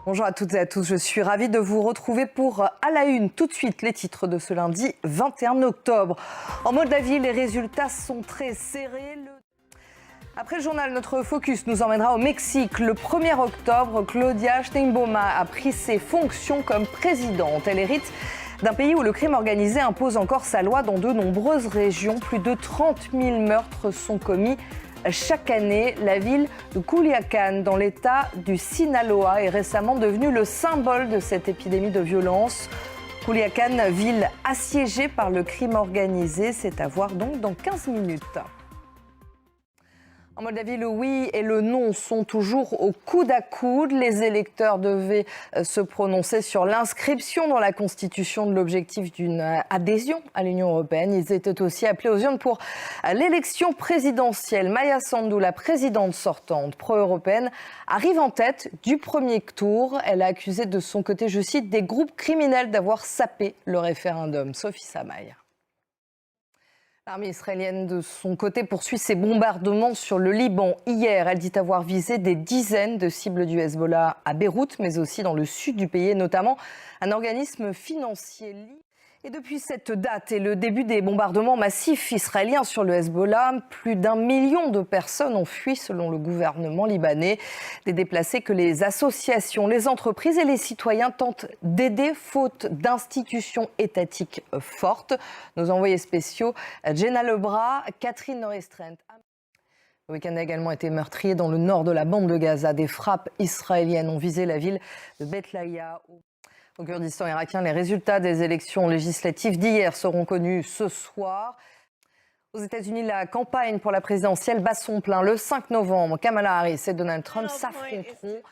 Bonjour à toutes et à tous, je suis ravie de vous retrouver pour À la Une. Tout de suite, les titres de ce lundi 21 octobre. En Moldavie, les résultats sont très serrés. Après le journal, notre focus nous emmènera au Mexique. Le 1er octobre, Claudia Sheinbaum a pris ses fonctions comme présidente. Elle hérite d'un pays où le crime organisé impose encore sa loi dans de nombreuses régions. Plus de 30 000 meurtres sont commis chaque année. La ville de Culiacán, dans l'état du Sinaloa, est récemment devenue le symbole de cette épidémie de violence. Culiacán, ville assiégée par le crime organisé, c'est à voir donc dans 15 minutes. En Moldavie, le oui et le non sont toujours au coude à coude. Les électeurs devaient se prononcer sur l'inscription dans la Constitution de l'objectif d'une adhésion à l'Union européenne. Ils étaient aussi appelés aux urnes pour l'élection présidentielle. Maia Sandu, la présidente sortante pro-européenne, arrive en tête du premier tour. Elle a accusé de son côté, je cite, des groupes criminels d'avoir sapé le référendum. Sophie Samaï. L'armée israélienne, de son côté, poursuit ses bombardements sur le Liban. Hier, elle dit avoir visé des dizaines de cibles du Hezbollah à Beyrouth, mais aussi dans le sud du pays, et notamment un organisme financier. Et depuis cette date et le début des bombardements massifs israéliens sur le Hezbollah, plus d'1 million de personnes ont fui selon le gouvernement libanais. Des déplacés que les associations, les entreprises et les citoyens tentent d'aider faute d'institutions étatiques fortes. Nos envoyés spéciaux, Jenna Lebras, Catherine Norestrent. Le week-end a également été meurtrier dans le nord de la bande de Gaza. Des frappes israéliennes ont visé la ville de Beth Laïa. Au Kurdistan irakien, les résultats des élections législatives d'hier seront connus ce soir. Aux États-Unis, la campagne pour la présidentielle bat son plein. Le 5 novembre, Kamala Harris et Donald Trump s'affronteront.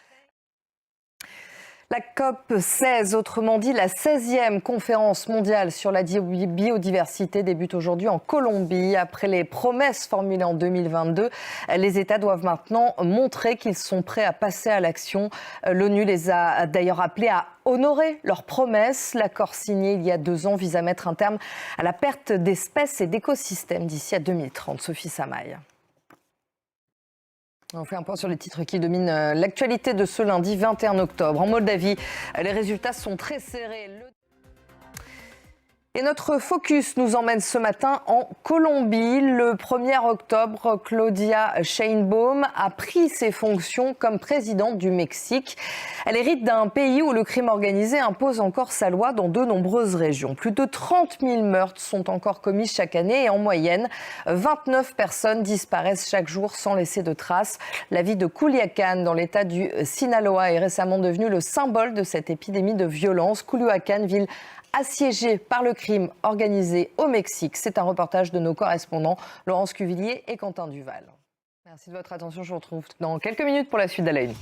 La COP16, autrement dit la 16e conférence mondiale sur la biodiversité, débute aujourd'hui en Colombie. Après les promesses formulées en 2022, les États doivent maintenant montrer qu'ils sont prêts à passer à l'action. L'ONU les a d'ailleurs appelés à honorer leurs promesses. L'accord signé il y a 2 ans vise à mettre un terme à la perte d'espèces et d'écosystèmes d'ici à 2030. Sophie Samaï. On fait un point sur les titres qui dominent l'actualité de ce lundi 21 octobre. En Moldavie, les résultats sont très serrés. Et notre focus nous emmène ce matin en Colombie. Le 1er octobre, Claudia Sheinbaum a pris ses fonctions comme présidente du Mexique. Elle hérite d'un pays où le crime organisé impose encore sa loi dans de nombreuses régions. Plus de 30 000 meurtres sont encore commis chaque année et en moyenne, 29 personnes disparaissent chaque jour sans laisser de traces. La ville de Culiacán, dans l'état du Sinaloa, est récemment devenue le symbole de cette épidémie de violence. Culiacán, ville assiégée par le crime organisé au Mexique. C'est un reportage de nos correspondants Laurence Cuvillier et Quentin Duval. Merci de votre attention. Je vous retrouve dans quelques minutes pour la suite d'À la Une.